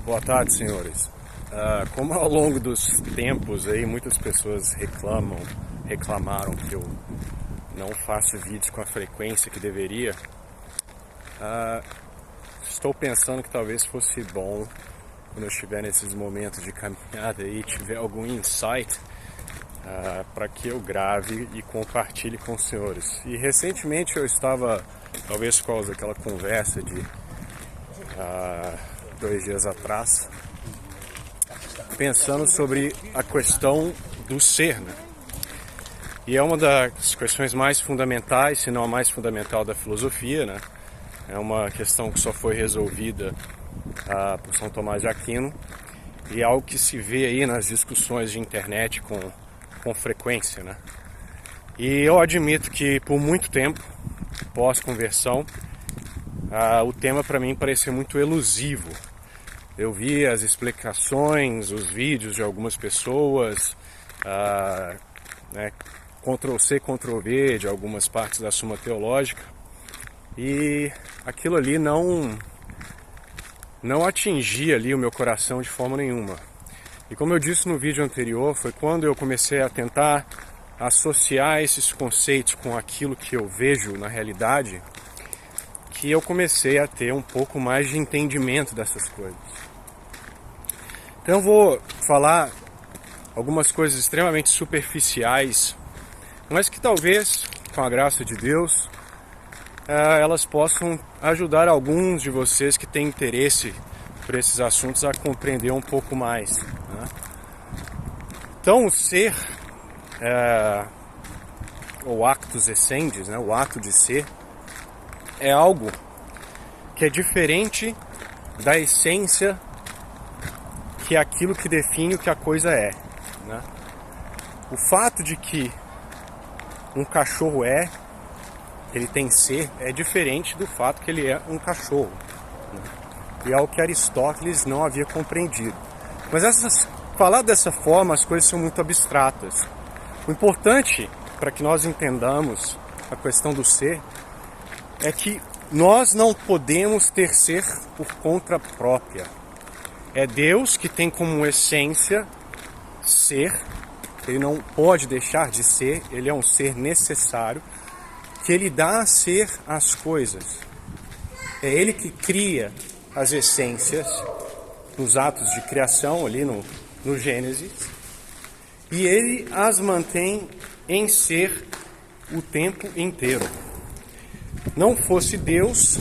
Boa tarde, senhores. Como ao longo dos tempos aí muitas pessoas reclamaram que eu não faço vídeos com a frequência que deveria, estou pensando que talvez fosse bom, quando eu estiver nesses momentos de caminhada e tiver algum insight, para que eu grave e compartilhe com os senhores. E recentemente eu estava, talvez por causa daquela conversa de 2 dias atrás, pensando sobre a questão do ser, né? E é uma das questões mais fundamentais, se não a mais fundamental da filosofia, né? É uma questão que só foi resolvida por São Tomás de Aquino e é algo que se vê aí nas discussões de internet com frequência, né? E eu admito que por muito tempo, pós-conversão, o tema para mim parecia muito elusivo. Eu vi as explicações, os vídeos de algumas pessoas, Ctrl+C, Ctrl+V de algumas partes da Suma Teológica, e aquilo ali não atingia ali o meu coração de forma nenhuma. E como eu disse no vídeo anterior, foi quando eu comecei a tentar associar esses conceitos com aquilo que eu vejo na realidade, que eu comecei a ter um pouco mais de entendimento dessas coisas. Então eu vou falar algumas coisas extremamente superficiais, mas que talvez, com a graça de Deus, elas possam ajudar alguns de vocês que têm interesse por esses assuntos a compreender um pouco mais, né? Então o ser, ou actus essendi, né, o ato de ser, é algo que é diferente da essência, que é aquilo que define o que a coisa é, né? O fato de que um cachorro ele tem ser, é diferente do fato que ele é um cachorro, né? E é o que Aristóteles não havia compreendido. Mas falar dessa forma, as coisas são muito abstratas. O importante, para que nós entendamos a questão do ser, é que nós não podemos ter ser por conta própria. É Deus que tem como essência ser, ele não pode deixar de ser, ele é um ser necessário, que ele dá a ser as coisas. É ele que cria as essências nos atos de criação, ali no Gênesis, e ele as mantém em ser o tempo inteiro. Não fosse Deus,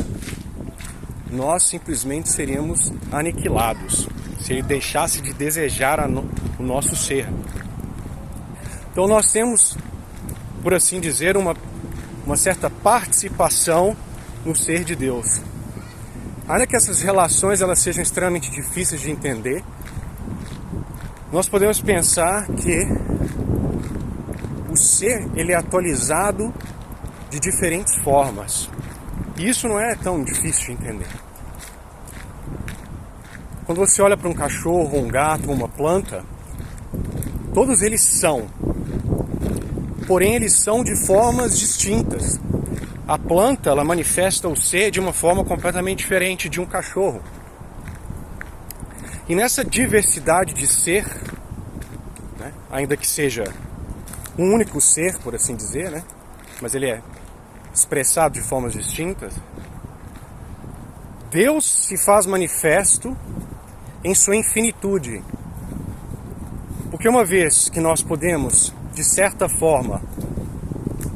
nós simplesmente seríamos aniquilados, se ele deixasse de desejar o nosso ser. Então nós temos, por assim dizer, uma certa participação no ser de Deus. Ainda que essas relações elas sejam extremamente difíceis de entender, nós podemos pensar que o ser ele é atualizado de diferentes formas. E isso não é tão difícil de entender. Quando você olha para um cachorro, um gato, uma planta, todos eles são. Porém, eles são de formas distintas. A planta, ela manifesta o ser de uma forma completamente diferente de um cachorro. E nessa diversidade de ser, né, ainda que seja um único ser, por assim dizer, né, mas ele é expressado de formas distintas, Deus se faz manifesto em sua infinitude. Porque uma vez que nós podemos, de certa forma,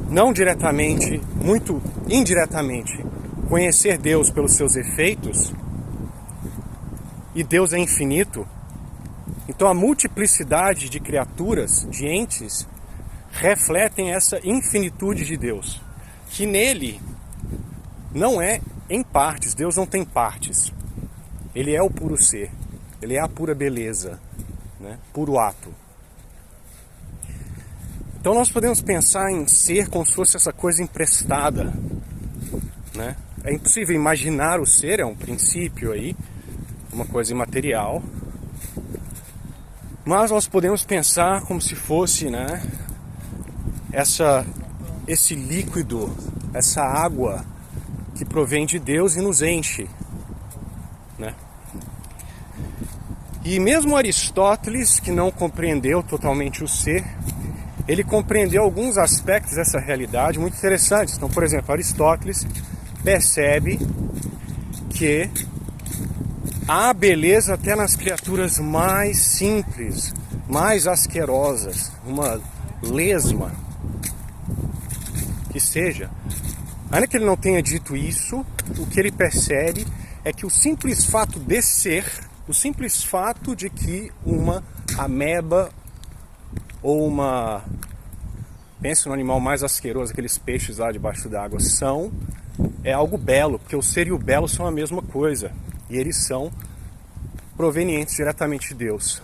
não diretamente, muito indiretamente, conhecer Deus pelos seus efeitos, e Deus é infinito, então a multiplicidade de criaturas, de entes, refletem essa infinitude de Deus, que nele não é em partes. Deus não tem partes. Ele é o puro ser. Ele é a pura beleza, né? Puro ato. Então nós podemos pensar em ser como se fosse essa coisa emprestada, né? É impossível imaginar o ser, é um princípio aí, uma coisa imaterial. Mas nós podemos pensar como se fosse, né, esse líquido, essa água que provém de Deus e nos enche, né? E mesmo Aristóteles, que não compreendeu totalmente o ser, ele compreendeu alguns aspectos dessa realidade muito interessantes. Então, por exemplo, Aristóteles percebe que há beleza até nas criaturas mais simples, mais asquerosas, uma lesma que seja. Ainda que ele não tenha dito isso, o que ele percebe é que o simples fato de ser, o simples fato de que uma ameba ou uma... pense no animal mais asqueroso, aqueles peixes lá debaixo d'água, é algo belo, porque o ser e o belo são a mesma coisa. E eles são provenientes diretamente de Deus.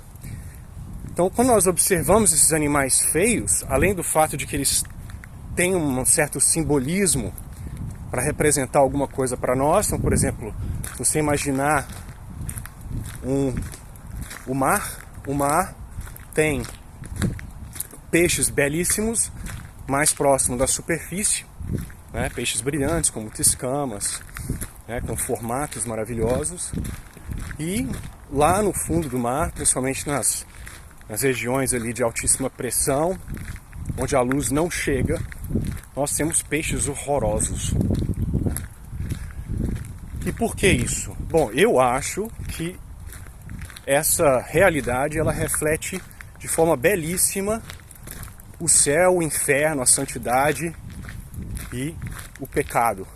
Então, quando nós observamos esses animais feios, além do fato de que eles têm um certo simbolismo para representar alguma coisa para nós, então, por exemplo, se você imaginar o mar tem peixes belíssimos mais próximo da superfície, né? Peixes brilhantes com muitas escamas, né? Com formatos maravilhosos, e lá no fundo do mar, principalmente nas regiões ali de altíssima pressão, onde a luz não chega, nós temos peixes horrorosos. E por que isso? Bom, eu acho que essa realidade ela reflete de forma belíssima o céu, o inferno, a santidade e o pecado.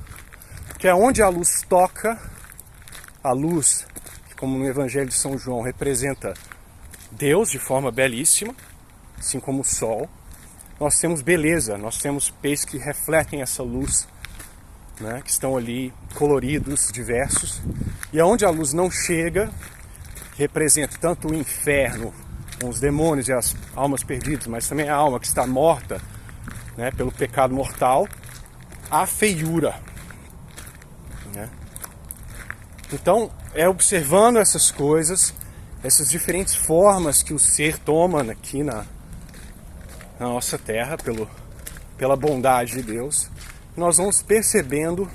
Porque é onde a luz toca, a luz, que como no Evangelho de São João representa Deus de forma belíssima, assim como o sol, nós temos beleza, nós temos peixes que refletem essa luz, né, que estão ali coloridos, diversos, e aonde a luz não chega, representa tanto o inferno, com os demônios e as almas perdidas, mas também a alma que está morta, né, pelo pecado mortal, a feiura, né? Então, é observando essas coisas, essas diferentes formas que o ser toma aqui na nossa terra, pela bondade de Deus, nós vamos percebendo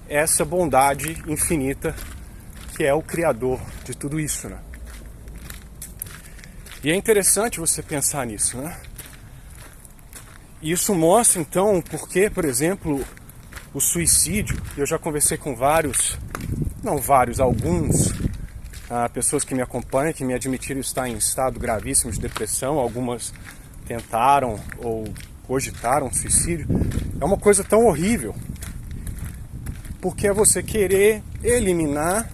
essa bondade infinita que é o Criador de tudo isso, né? E é interessante você pensar nisso, né? Isso mostra então porque, por exemplo, o suicídio, eu já conversei com alguns pessoas que me acompanham, que me admitiram estar em estado gravíssimo de depressão, algumas tentaram ou cogitaram suicídio. É uma coisa tão horrível, porque é você querer eliminar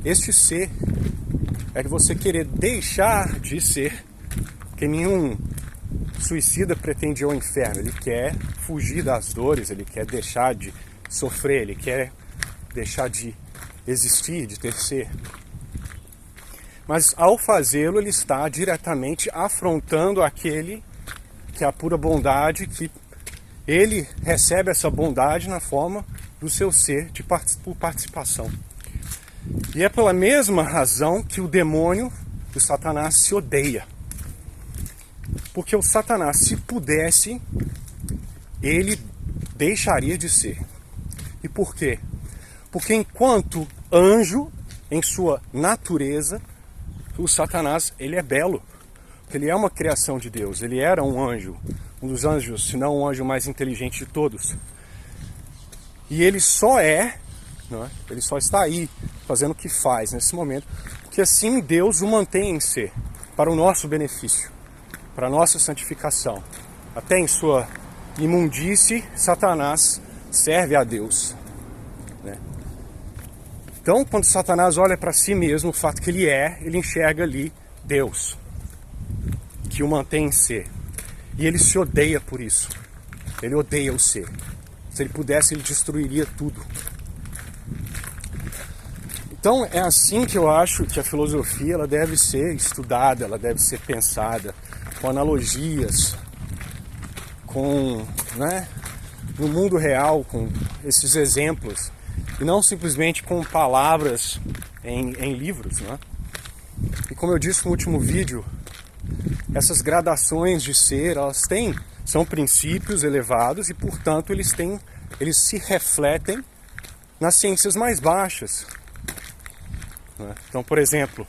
este ser, é você querer deixar de ser, porque nenhum suicida pretende ir ao inferno, ele quer fugir das dores, ele quer deixar de sofrer, ele quer deixar de existir, de ter ser. Mas ao fazê-lo, ele está diretamente afrontando aquele que é a pura bondade, que ele recebe essa bondade na forma do seu ser por participação. E é pela mesma razão que o demônio, o Satanás, se odeia. Porque o Satanás, se pudesse, ele deixaria de ser. E por quê? Porque enquanto anjo, em sua natureza, o Satanás, ele é belo. Ele é uma criação de Deus, ele era um anjo, um dos anjos, se não o anjo mais inteligente de todos. E ele só ele só está aí, fazendo o que faz nesse momento, porque assim Deus o mantém em ser, para o nosso benefício, para a nossa santificação. Até em sua imundície, Satanás serve a Deus, né? Então, quando Satanás olha para si mesmo, o fato que ele enxerga ali Deus, que o mantém em ser. E ele se odeia por isso. Ele odeia o ser. Se ele pudesse, ele destruiria tudo. Então é assim que eu acho que a filosofia ela deve ser estudada, ela deve ser pensada, com analogias, no mundo real, com esses exemplos, e não simplesmente com palavras em livros, né? E como eu disse no último vídeo, essas gradações de ser, são princípios elevados e, portanto, eles se refletem nas ciências mais baixas. Então, por exemplo,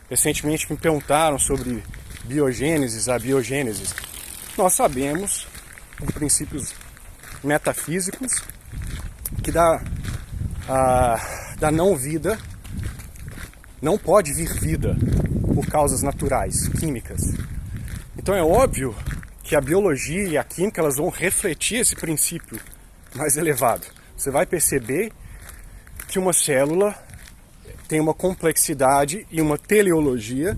Recentemente me perguntaram sobre biogênesis, abiogênesis. Nós sabemos, por princípios metafísicos, que da não vida não pode vir vida por causas naturais, químicas. Então é óbvio que a biologia e a química elas vão refletir esse princípio mais elevado. Você vai perceber que uma célula tem uma complexidade e uma teleologia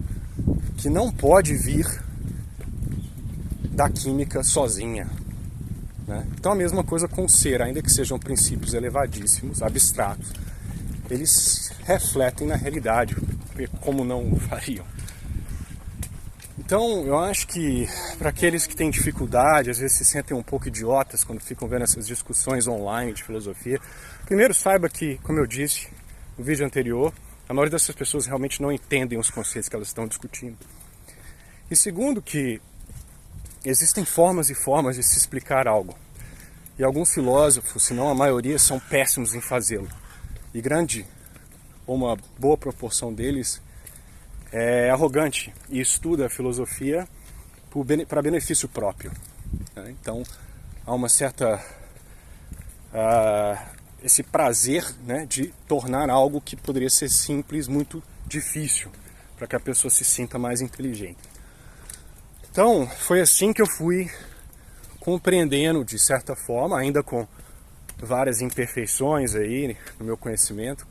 que não pode vir da química sozinha, né? Então a mesma coisa com o ser, ainda que sejam princípios elevadíssimos, abstratos, eles refletem na realidade, como não o fariam. Então eu acho que para aqueles que têm dificuldade, às vezes se sentem um pouco idiotas quando ficam vendo essas discussões online de filosofia, primeiro saiba que, como eu disse no vídeo anterior, a maioria dessas pessoas realmente não entendem os conceitos que elas estão discutindo. E segundo que existem formas e formas de se explicar algo. E alguns filósofos, se não a maioria, são péssimos em fazê-lo. E uma boa proporção deles é arrogante e estuda a filosofia para benefício próprio, né? Então há uma certa esse prazer, né, de tornar algo que poderia ser simples muito difícil, para que a pessoa se sinta mais inteligente. Então foi assim que eu fui compreendendo, de certa forma, ainda com várias imperfeições aí no meu conhecimento,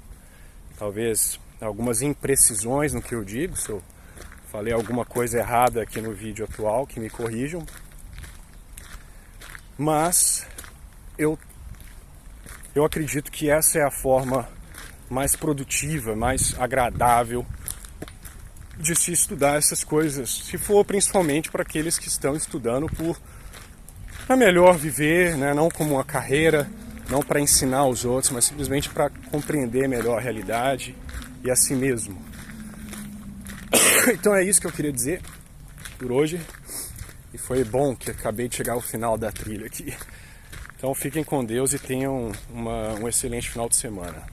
talvez algumas imprecisões no que eu digo. Se eu falei alguma coisa errada aqui no vídeo atual, que me corrijam. Mas eu acredito que essa é a forma mais produtiva, mais agradável de se estudar essas coisas, se for principalmente para aqueles que estão estudando para melhor viver, né? Não como uma carreira, não para ensinar os outros, mas simplesmente para compreender melhor a realidade e a si mesmo. Então é isso que eu queria dizer por hoje, e foi bom que acabei de chegar ao final da trilha aqui. Então fiquem com Deus e tenham um excelente final de semana.